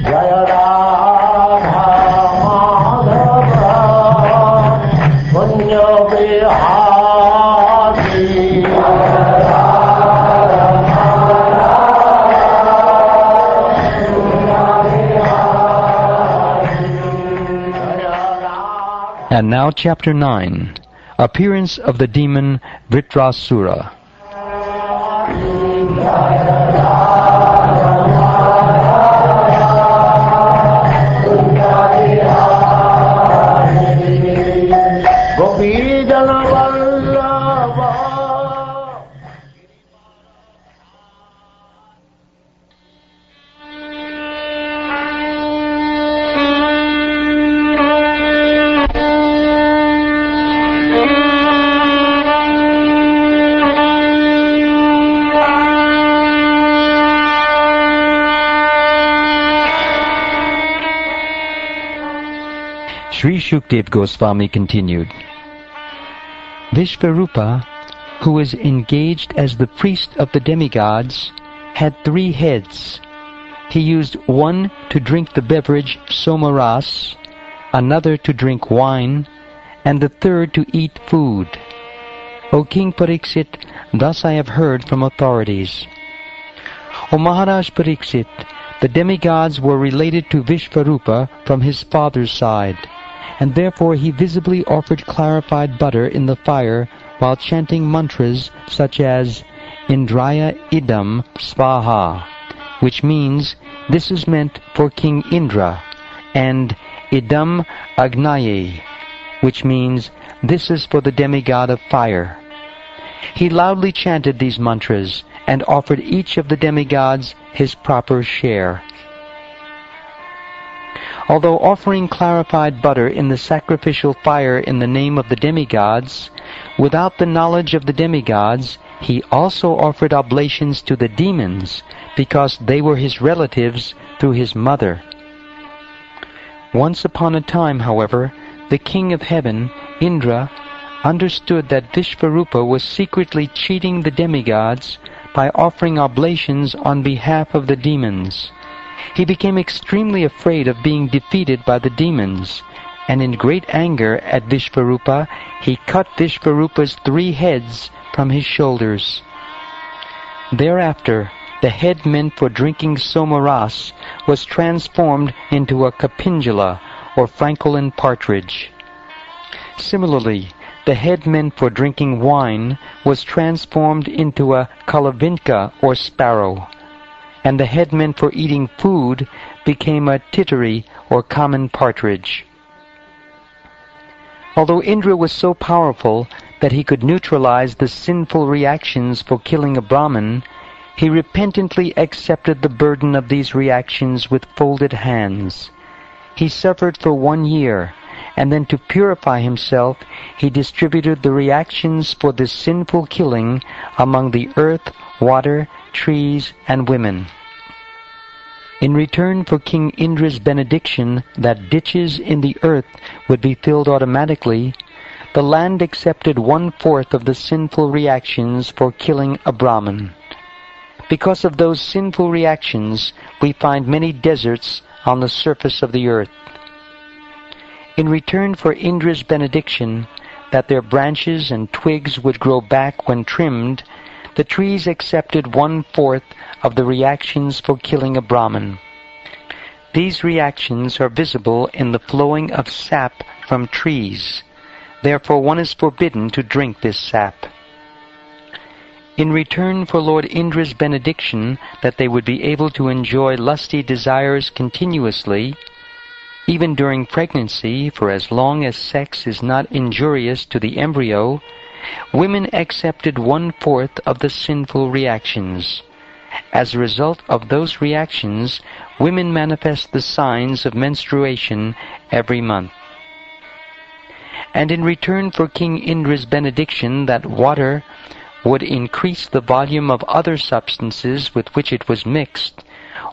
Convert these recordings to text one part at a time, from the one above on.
Jaya Radha Madhava Punya Vihari And now chapter 9, Appearance of the demon Vritrasura. Sri Shukdev Goswami continued, Vishvarupa, who was engaged as the priest of the demigods, had 3 heads. He used one to drink the beverage somaras, another to drink wine, and the third to eat food. O King Pariksit, thus I have heard from authorities. O Maharaj Pariksit, the demigods were related to Vishvarupa from his father's side, and therefore he visibly offered clarified butter in the fire while chanting mantras such as Indraya Idam Svaha, which means this is meant for King Indra, and Idam Agnaye, which means this is for the demigod of fire. He loudly chanted these mantras and offered each of the demigods his proper share. Although offering clarified butter in the sacrificial fire in the name of the demigods, without the knowledge of the demigods, he also offered oblations to the demons, because they were his relatives through his mother. Once upon a time, however, the king of heaven, Indra, understood that Vishvarupa was secretly cheating the demigods by offering oblations on behalf of the demons. He became extremely afraid of being defeated by the demons, and in great anger at Vishvarupa, he cut Vishvarupa's 3 heads from his shoulders. Thereafter, the head meant for drinking somaras was transformed into a kapinjala, or francolin partridge. Similarly, the head meant for drinking wine was transformed into a kalavinka, or sparrow, and the head meant for eating food became a tittery, or common partridge. Although Indra was so powerful that he could neutralize the sinful reactions for killing a Brahmin, he repentantly accepted the burden of these reactions with folded hands. He suffered for 1 year, and then to purify himself, he distributed the reactions for this sinful killing among the earth, water, trees, and women. In return for King Indra's benediction that ditches in the earth would be filled automatically, the land accepted 1/4 of the sinful reactions for killing a Brahmin. Because of those sinful reactions, we find many deserts on the surface of the earth. In return for Indra's benediction that their branches and twigs would grow back when trimmed, the trees accepted 1/4 of the reactions for killing a Brahmin. These reactions are visible in the flowing of sap from trees. Therefore one is forbidden to drink this sap. In return for Lord Indra's benediction that they would be able to enjoy lusty desires continuously, even during pregnancy, for as long as sex is not injurious to the embryo, women accepted 1/4 of the sinful reactions. As a result of those reactions, women manifest the signs of menstruation every month. And in return for King Indra's benediction that water would increase the volume of other substances with which it was mixed,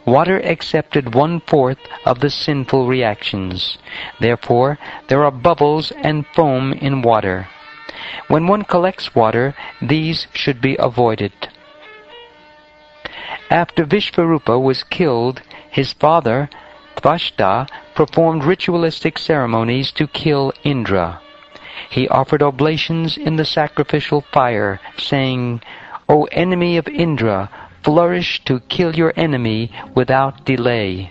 water accepted 1/4 of the sinful reactions. Therefore, there are bubbles and foam in water. When one collects water, these should be avoided. After Vishvarupa was killed, his father, Tvashta performed ritualistic ceremonies to kill Indra. He offered oblations in the sacrificial fire, saying, "O enemy of Indra, flourish to kill your enemy without delay."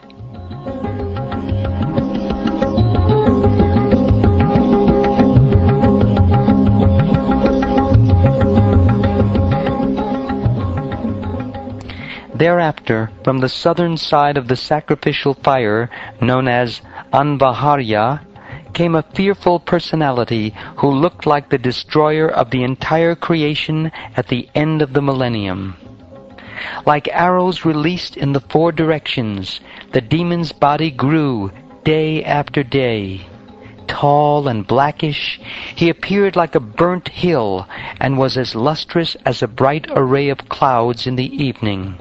Thereafter, from the southern side of the sacrificial fire, known as Anvaharya, came a fearful personality who looked like the destroyer of the entire creation at the end of the millennium. Like arrows released in the four directions, the demon's body grew day after day. Tall and blackish, he appeared like a burnt hill and was as lustrous as a bright array of clouds in the evening.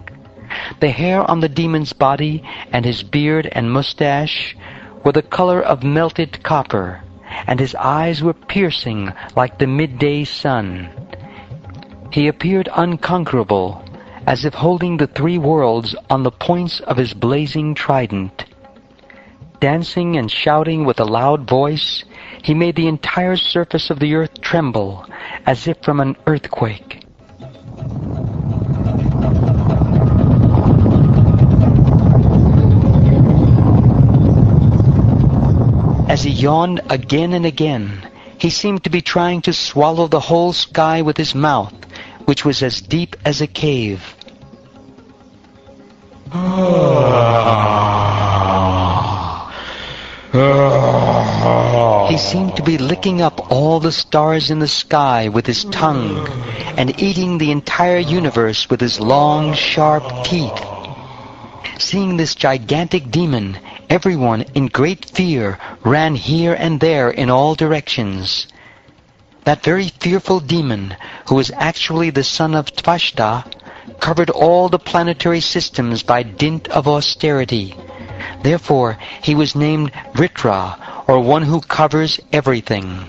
The hair on the demon's body and his beard and mustache were the color of melted copper, and his eyes were piercing like the midday sun. He appeared unconquerable, as if holding the three worlds on the points of his blazing trident. Dancing and shouting with a loud voice, he made the entire surface of the earth tremble, as if from an earthquake. As he yawned again and again, he seemed to be trying to swallow the whole sky with his mouth, which was as deep as a cave. He seemed to be licking up all the stars in the sky with his tongue and eating the entire universe with his long, sharp teeth. Seeing this gigantic demon, everyone in great fear ran here and there in all directions. That very fearful demon, who was actually the son of Tvashta, covered all the planetary systems by dint of austerity. Therefore, he was named Vritra, or one who covers everything.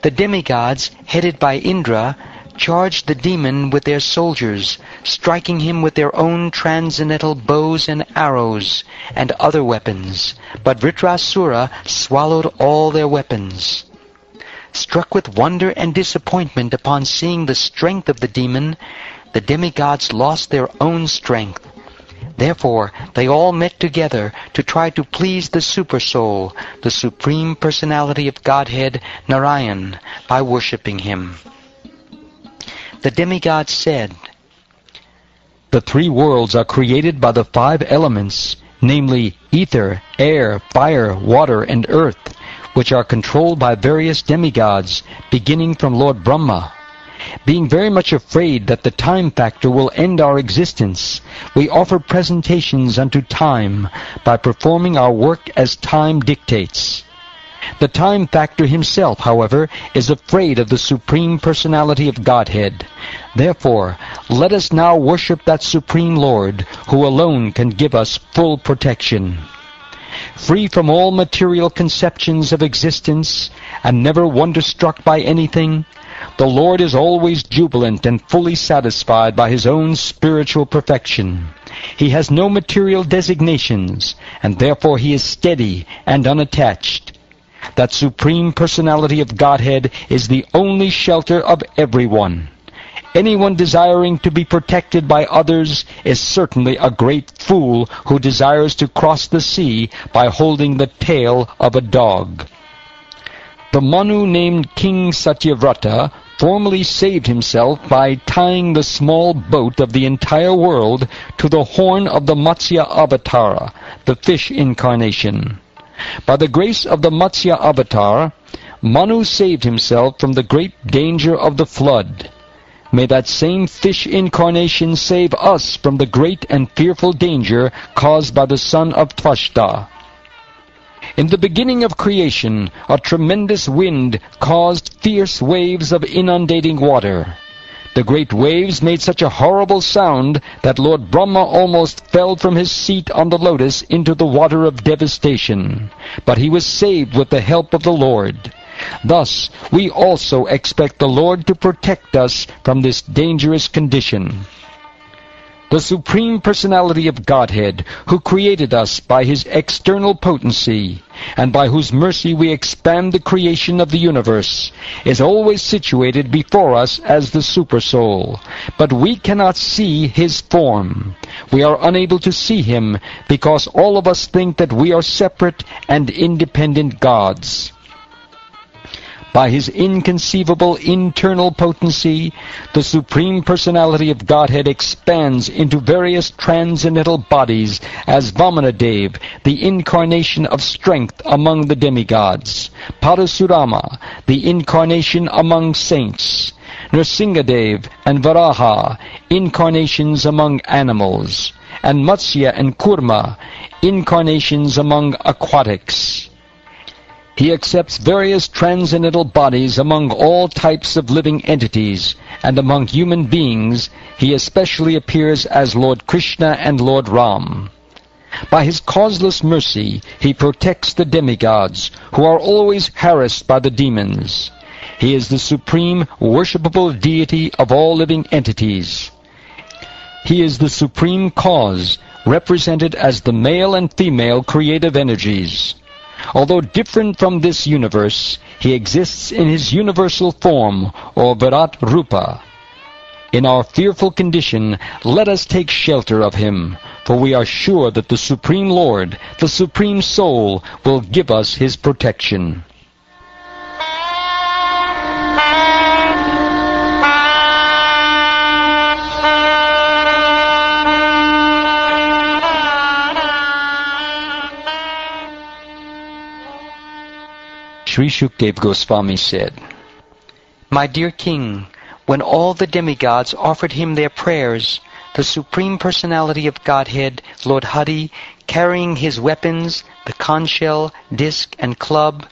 The demigods, headed by Indra, charged the demon with their soldiers, striking him with their own transcendental bows and arrows and other weapons, but Vritrasura swallowed all their weapons. Struck with wonder and disappointment upon seeing the strength of the demon, the demigods lost their own strength. Therefore, they all met together to try to please the Supersoul, the Supreme Personality of Godhead, Narayan, by worshipping him. The demigods said, "The three worlds are created by the five elements, namely ether, air, fire, water, and earth, which are controlled by various demigods, beginning from Lord Brahma. Being very much afraid that the time factor will end our existence, we offer presentations unto time by performing our work as time dictates. The time factor himself, however, is afraid of the Supreme Personality of Godhead. Therefore, let us now worship that Supreme Lord, who alone can give us full protection. Free from all material conceptions of existence, and never wonder-struck by anything, the Lord is always jubilant and fully satisfied by his own spiritual perfection. He has no material designations, and therefore he is steady and unattached. That Supreme Personality of Godhead is the only shelter of everyone. Anyone desiring to be protected by others is certainly a great fool who desires to cross the sea by holding the tail of a dog." The Manu named King Satyavrata formerly saved himself by tying the small boat of the entire world to the horn of the Matsya Avatar, the fish incarnation. By the grace of the Matsya Avatar, Manu saved himself from the great danger of the flood. May that same fish incarnation save us from the great and fearful danger caused by the son of Tvashta. In the beginning of creation, a tremendous wind caused fierce waves of inundating water. The great waves made such a horrible sound that Lord Brahma almost fell from his seat on the lotus into the water of devastation. But he was saved with the help of the Lord. Thus, we also expect the Lord to protect us from this dangerous condition. the Supreme Personality of Godhead, who created us by His external potency, and by whose mercy we expand the creation of the universe, is always situated before us as the Supersoul. But we cannot see His form. We are unable to see Him because all of us think that we are separate and independent gods. By His inconceivable internal potency, the Supreme Personality of Godhead expands into various transcendental bodies as Vamanadev, the incarnation of strength among the demigods, Parasurama, the incarnation among saints, Nrsingadev and Varaha, incarnations among animals, and Matsya and Kurma, incarnations among aquatics. He accepts various transcendental bodies among all types of living entities, and among human beings He especially appears as Lord Krishna and Lord Ram. By His causeless mercy He protects the demigods, who are always harassed by the demons. He is the supreme worshipable deity of all living entities. He is the supreme cause, represented as the male and female creative energies. Although different from this universe, He exists in His universal form, or Virat Rupa. In our fearful condition, let us take shelter of Him, for we are sure that the Supreme Lord, the Supreme Soul, will give us His protection. Sri Shukdev Goswami said, My dear king, when all the demigods offered Him their prayers, the Supreme Personality of Godhead, Lord Hari, carrying His weapons, the conch shell, disc, and club,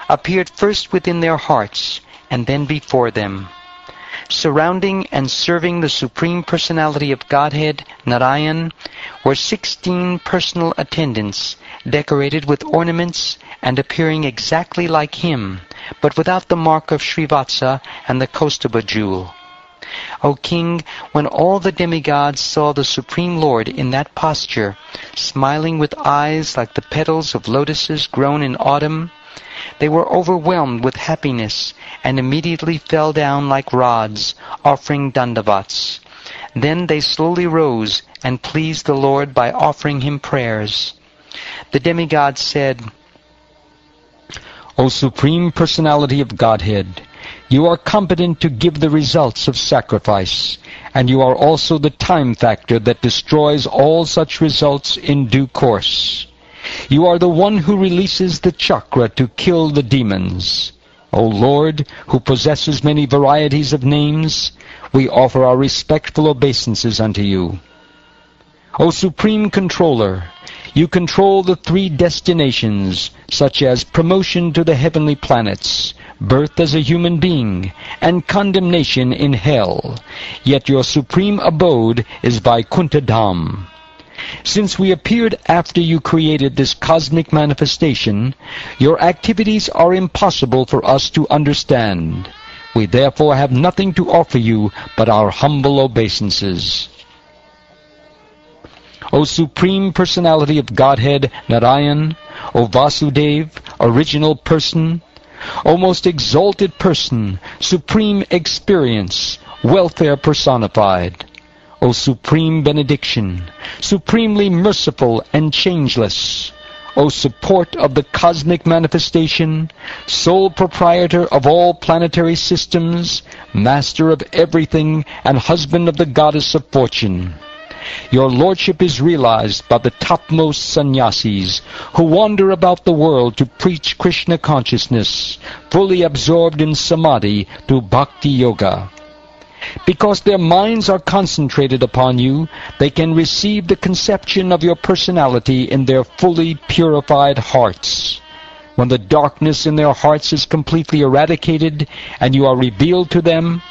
appeared first within their hearts, and then before them. Surrounding and serving the Supreme Personality of Godhead, Narayan, were 16 personal attendants, decorated with ornaments and appearing exactly like Him, but without the mark of Srivatsa and the Kaustubha jewel. O King, when all the demigods saw the Supreme Lord in that posture, smiling with eyes like the petals of lotuses grown in autumn, they were overwhelmed with happiness and immediately fell down like rods, offering dandavats. Then they slowly rose and pleased the Lord by offering Him prayers. The demigods said, O Supreme Personality of Godhead, You are competent to give the results of sacrifice, and You are also the time factor that destroys all such results in due course. You are the one who releases the chakra to kill the demons. O Lord, who possesses many varieties of names, we offer our respectful obeisances unto You. O Supreme Controller, You control the 3 destinations, such as promotion to the heavenly planets, birth as a human being, and condemnation in hell. Yet Your supreme abode is Vaikuntha Dham. Since we appeared after You created this cosmic manifestation, Your activities are impossible for us to understand. We therefore have nothing to offer You but our humble obeisances. O Supreme Personality of Godhead, Narayan, O Vasudev, Original Person, O Most Exalted Person, Supreme Experience, Welfare Personified, O Supreme Benediction, Supremely Merciful and Changeless, O Support of the Cosmic Manifestation, Sole Proprietor of all planetary systems, Master of everything, and Husband of the Goddess of Fortune. Your Lordship is realized by the topmost sannyasis who wander about the world to preach Krishna consciousness, fully absorbed in samadhi through bhakti yoga. Because their minds are concentrated upon You, they can receive the conception of Your personality in their fully purified hearts. When the darkness in their hearts is completely eradicated and You are revealed to them,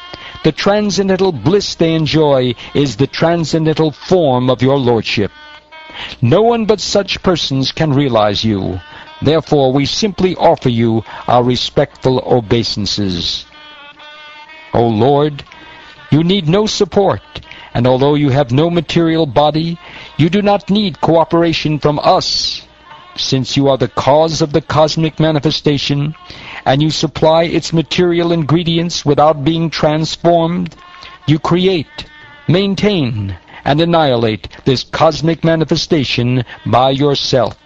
the transcendental bliss they enjoy is the transcendental form of Your Lordship. No one but such persons can realize You. Therefore, we simply offer You our respectful obeisances. O Lord, You need no support, and although you have no material body, you do not need cooperation from us. Since you are the cause of the cosmic manifestation, and you supply its material ingredients without being transformed, you create, maintain, and annihilate this cosmic manifestation by yourself.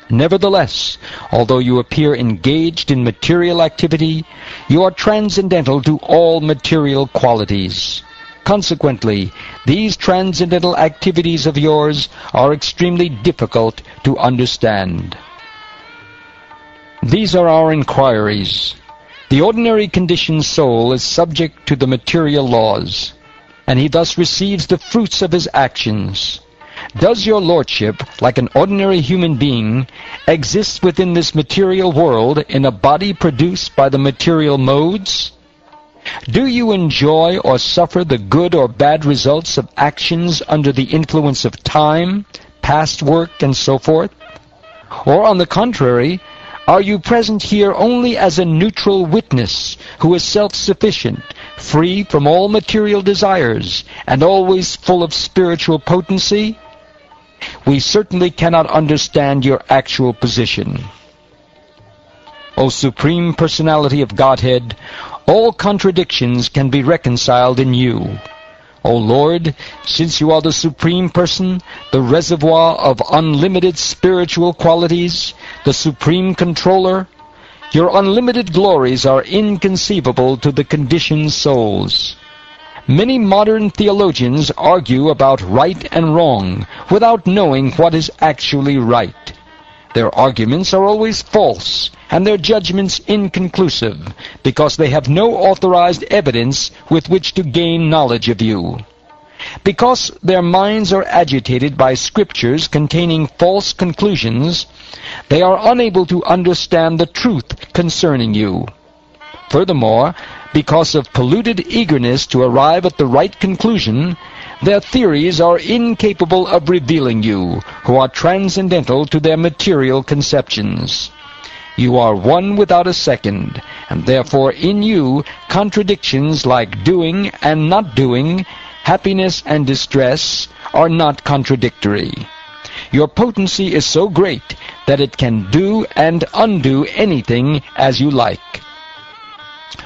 Nevertheless, although you appear engaged in material activity, you are transcendental to all material qualities. Consequently, these transcendental activities of yours are extremely difficult to understand. These are our inquiries. The ordinary conditioned soul is subject to the material laws, and he thus receives the fruits of his actions. Does your lordship, like an ordinary human being, exist within this material world in a body produced by the material modes? Do you enjoy or suffer the good or bad results of actions under the influence of time, past work, and so forth? Or, on the contrary, are you present here only as a neutral witness who is self-sufficient, free from all material desires, and always full of spiritual potency? We certainly cannot understand your actual position. O Supreme Personality of Godhead, all contradictions can be reconciled in you. O Lord, since you are the Supreme Person, the reservoir of unlimited spiritual qualities, the Supreme Controller, your unlimited glories are inconceivable to the conditioned souls. Many modern theologians argue about right and wrong without knowing what is actually right. Their arguments are always false, and their judgments inconclusive, because they have no authorized evidence with which to gain knowledge of you. Because their minds are agitated by scriptures containing false conclusions, they are unable to understand the truth concerning you. Furthermore, because of polluted eagerness to arrive at the right conclusion, their theories are incapable of revealing you, who are transcendental to their material conceptions. You are one without a second, and therefore in you contradictions like doing and not doing, happiness and distress, are not contradictory. Your potency is so great that it can do and undo anything as you like.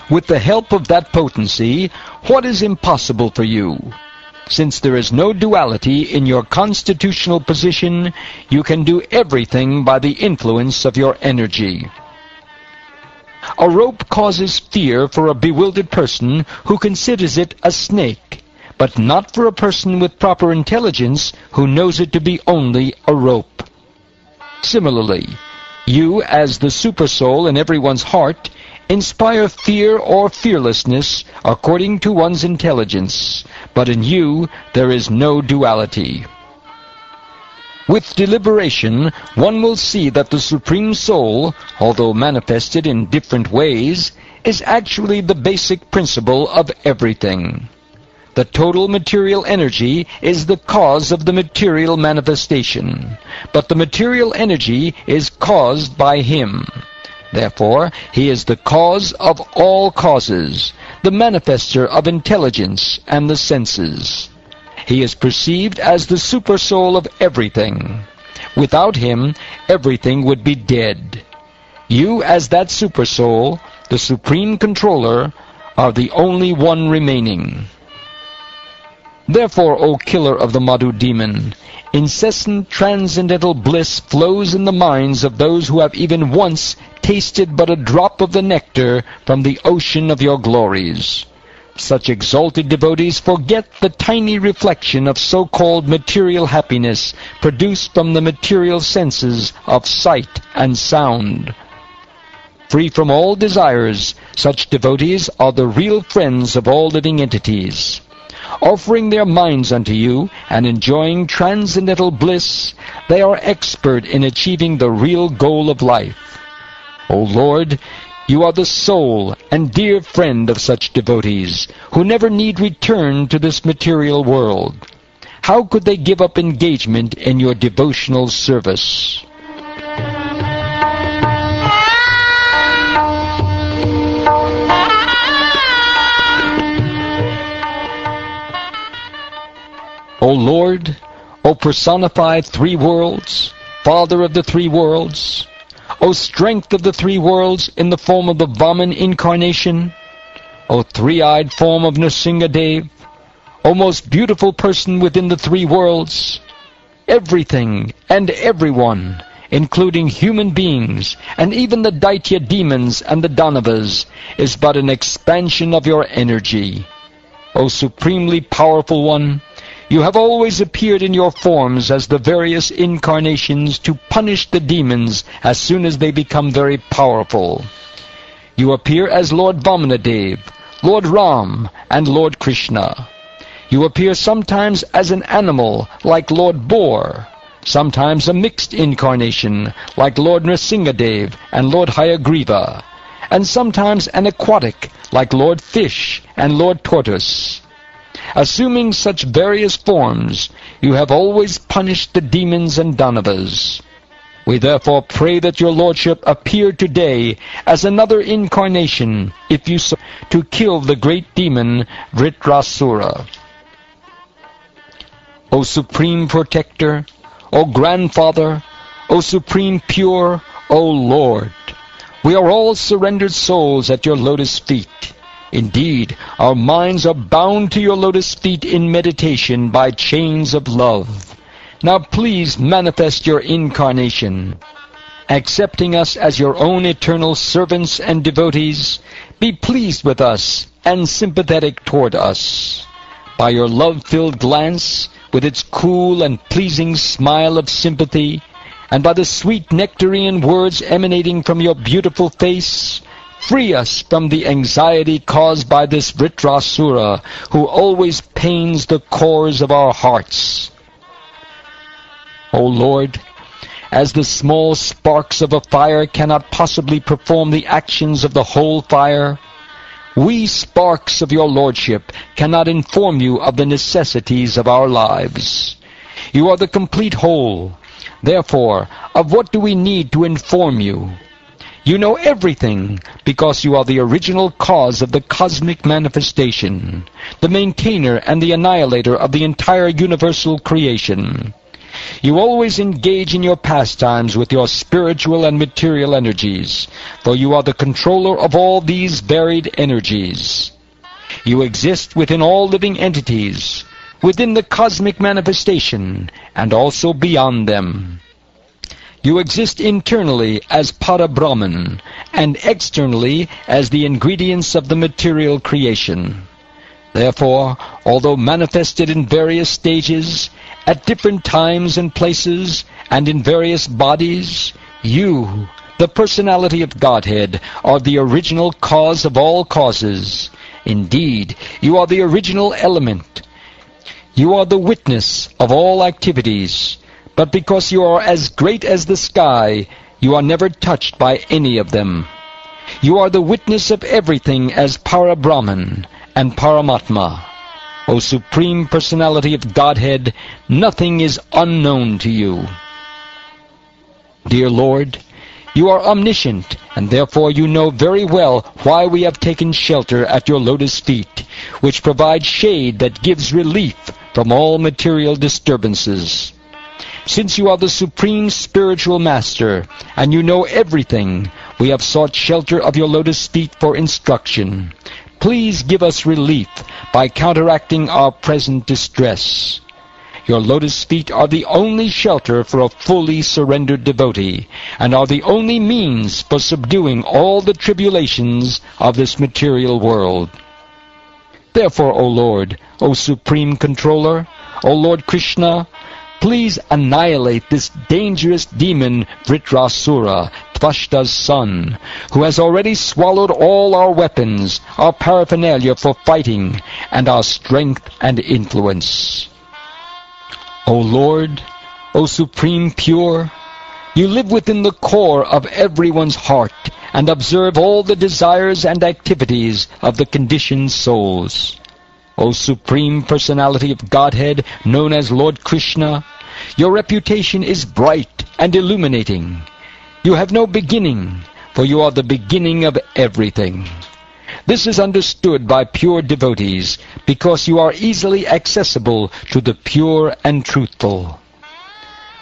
With the help of that potency, what is impossible for you? Since there is no duality in your constitutional position, you can do everything by the influence of your energy. A rope causes fear for a bewildered person who considers it a snake, but not for a person with proper intelligence who knows it to be only a rope. Similarly, you, as the supersoul in everyone's heart, inspire fear or fearlessness according to one's intelligence, but in you there is no duality. With deliberation, one will see that the Supreme Soul, although manifested in different ways, is actually the basic principle of everything. The total material energy is the cause of the material manifestation, but the material energy is caused by Him. Therefore, He is the cause of all causes, the manifester of intelligence and the senses. He is perceived as the supersoul of everything. Without Him, everything would be dead. You, as that supersoul, the Supreme Controller, are the only one remaining. Therefore, O killer of the Madhu demon, incessant transcendental bliss flows in the minds of those who have even once tasted but a drop of the nectar from the ocean of your glories. Such exalted devotees forget the tiny reflection of so-called material happiness produced from the material senses of sight and sound. Free from all desires, such devotees are the real friends of all living entities. Offering their minds unto you and enjoying transcendental bliss, they are expert in achieving the real goal of life. O Lord, you are the sole and dear friend of such devotees, who never need return to this material world. How could they give up engagement in your devotional service? O Lord, O personified three worlds, Father of the three worlds, O strength of the three worlds in the form of the Vaman incarnation, O three-eyed form of Nrsingadev, O most beautiful person within the three worlds, everything and everyone, including human beings and even the Daitya demons and the Danavas, is but an expansion of your energy. O supremely powerful one, you have always appeared in your forms as the various incarnations to punish the demons as soon as they become very powerful. You appear as Lord Vamanadev, Lord Ram, and Lord Krishna. You appear sometimes as an animal like Lord Boar, sometimes a mixed incarnation like Lord Nrsingadev and Lord Hayagriva, and sometimes an aquatic like Lord Fish and Lord Tortoise. Assuming such various forms, you have always punished the demons and Danavas. We therefore pray that your Lordship appear today as another incarnation, if you so, to kill the great demon Vritrasura. O Supreme Protector, O Grandfather, O Supreme Pure, O Lord, we are all surrendered souls at your lotus feet. Indeed, our minds are bound to your lotus feet in meditation by chains of love. Now please manifest your incarnation. Accepting us as your own eternal servants and devotees, be pleased with us and sympathetic toward us. By your love-filled glance, with its cool and pleasing smile of sympathy, and by the sweet nectarian words emanating from your beautiful face, free us from the anxiety caused by this Vritrasura, who always pains the cores of our hearts. O Lord, as the small sparks of a fire cannot possibly perform the actions of the whole fire, we sparks of your Lordship cannot inform you of the necessities of our lives. You are the complete whole. Therefore, of what do we need to inform you? You know everything because you are the original cause of the cosmic manifestation, the maintainer and the annihilator of the entire universal creation. You always engage in your pastimes with your spiritual and material energies, for you are the controller of all these varied energies. You exist within all living entities, within the cosmic manifestation, and also beyond them. You exist internally as Para-Brahman, and externally as the ingredients of the material creation. Therefore, although manifested in various stages, at different times and places, and in various bodies, you, the personality of Godhead, are the original cause of all causes. Indeed, you are the original element. You are the witness of all activities. But because you are as great as the sky, you are never touched by any of them. You are the witness of everything as Para-Brahman and Paramatma. O Supreme Personality of Godhead, nothing is unknown to you. Dear Lord, you are omniscient, and therefore you know very well why we have taken shelter at your lotus feet, which provide shade that gives relief from all material disturbances. Since you are the Supreme Spiritual Master, and you know everything, we have sought shelter of your lotus feet for instruction. Please give us relief by counteracting our present distress. Your lotus feet are the only shelter for a fully surrendered devotee, and are the only means for subduing all the tribulations of this material world. Therefore, O Lord, O Supreme Controller, O Lord Krishna, please annihilate this dangerous demon Vritrasura, Tvashta's son, who has already swallowed all our weapons, our paraphernalia for fighting, and our strength and influence. O Lord, O Supreme Pure, you live within the core of everyone's heart and observe all the desires and activities of the conditioned souls. O Supreme Personality of Godhead, known as Lord Krishna, your reputation is bright and illuminating. You have no beginning, for you are the beginning of everything. This is understood by pure devotees, because you are easily accessible to the pure and truthful.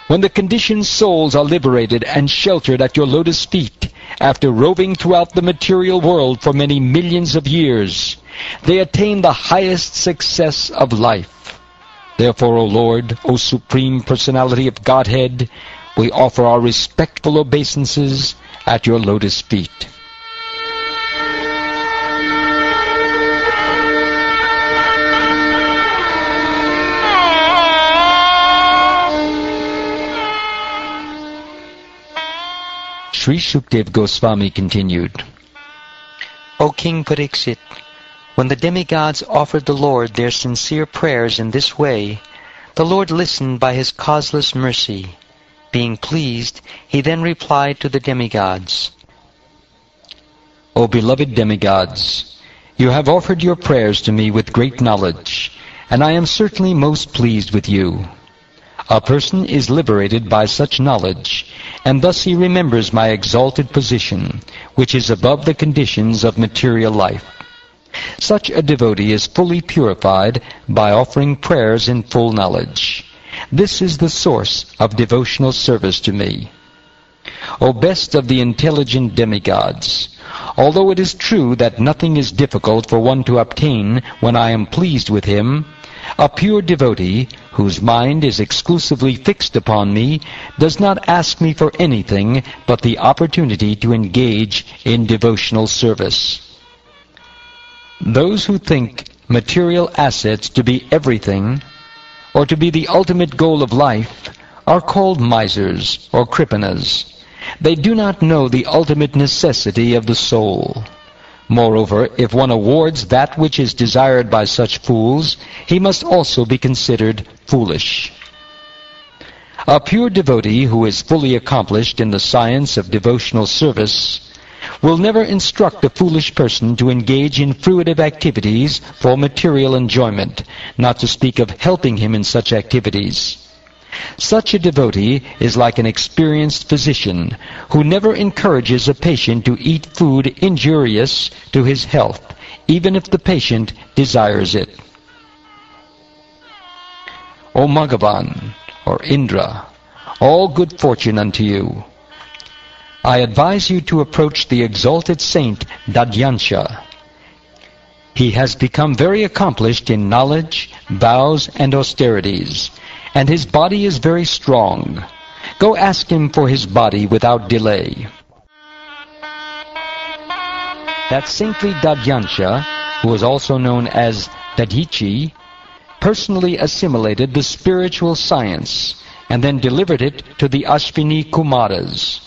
When the conditioned souls are liberated and sheltered at your lotus feet, after roving throughout the material world for many millions of years, they attain the highest success of life. Therefore, O Lord, O Supreme Personality of Godhead, we offer our respectful obeisances at your lotus feet. Sri Shukdev Goswami continued, O King Pariksit, when the demigods offered the Lord their sincere prayers in this way, the Lord listened by his causeless mercy. Being pleased, he then replied to the demigods, O beloved demigods, you have offered your prayers to me with great knowledge, and I am certainly most pleased with you. A person is liberated by such knowledge, and thus he remembers my exalted position, which is above the conditions of material life. Such a devotee is fully purified by offering prayers in full knowledge. This is the source of devotional service to me. O best of the intelligent demigods, although it is true that nothing is difficult for one to obtain when I am pleased with him, a pure devotee, whose mind is exclusively fixed upon me, does not ask me for anything but the opportunity to engage in devotional service. Those who think material assets to be everything, or to be the ultimate goal of life, are called misers or kripanas. They do not know the ultimate necessity of the soul. Moreover, if one awards that which is desired by such fools, he must also be considered foolish. A pure devotee who is fully accomplished in the science of devotional service will never instruct a foolish person to engage in fruitive activities for material enjoyment, not to speak of helping him in such activities. Such a devotee is like an experienced physician who never encourages a patient to eat food injurious to his health, even if the patient desires it. O Magavan, or Indra, all good fortune unto you. I advise you to approach the exalted saint Dadyansha. He has become very accomplished in knowledge, vows, and austerities, and his body is very strong. Go ask him for his body without delay. That saintly Dadyansha, who is also known as Dadichi, personally assimilated the spiritual science and then delivered it to the Ashvini Kumaras.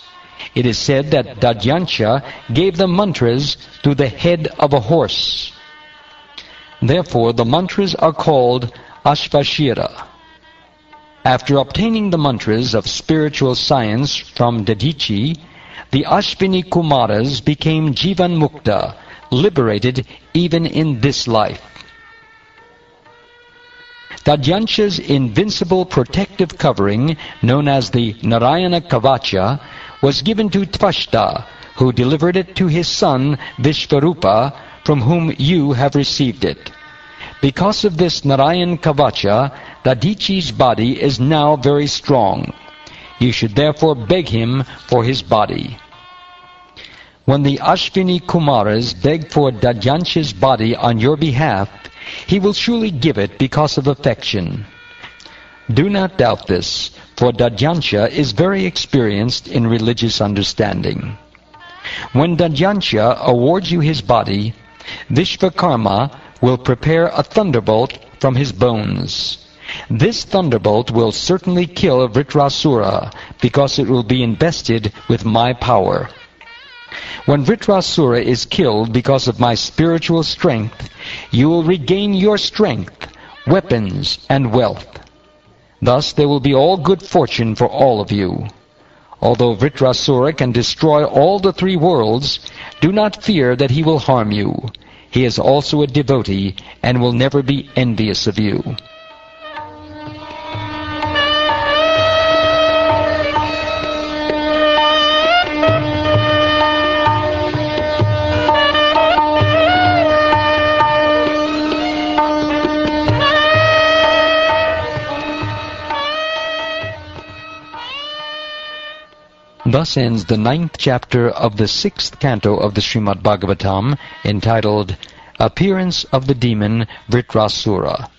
It is said that Dadyansha gave the mantras to the head of a horse. Therefore, the mantras are called Ashvashira. After obtaining the mantras of spiritual science from Dadichi, the Ashvini Kumaras became Jivan Mukta, liberated even in this life. Dadyansha's invincible protective covering, known as the Narayana Kavacha, was given to Tvashta, who delivered it to his son Vishvarupa, from whom you have received it. Because of this Narayan Kavacha, Dadichi's body is now very strong. You should therefore beg him for his body. When the Ashvini Kumaras beg for Dadyansha's body on your behalf, he will surely give it because of affection. Do not doubt this, for Dadyansha is very experienced in religious understanding. When Dadyansha awards you his body, Vishvakarma will prepare a thunderbolt from his bones. This thunderbolt will certainly kill Vritrasura, because it will be invested with my power. When Vritrasura is killed because of my spiritual strength, you will regain your strength, weapons, and wealth. Thus there will be all good fortune for all of you. Although Vritrasura can destroy all the three worlds, do not fear that he will harm you. He is also a devotee and will never be envious of you. Thus ends the 9th chapter of the 6th canto of the Srimad Bhagavatam, entitled Appearance of the Demon Vritrasura.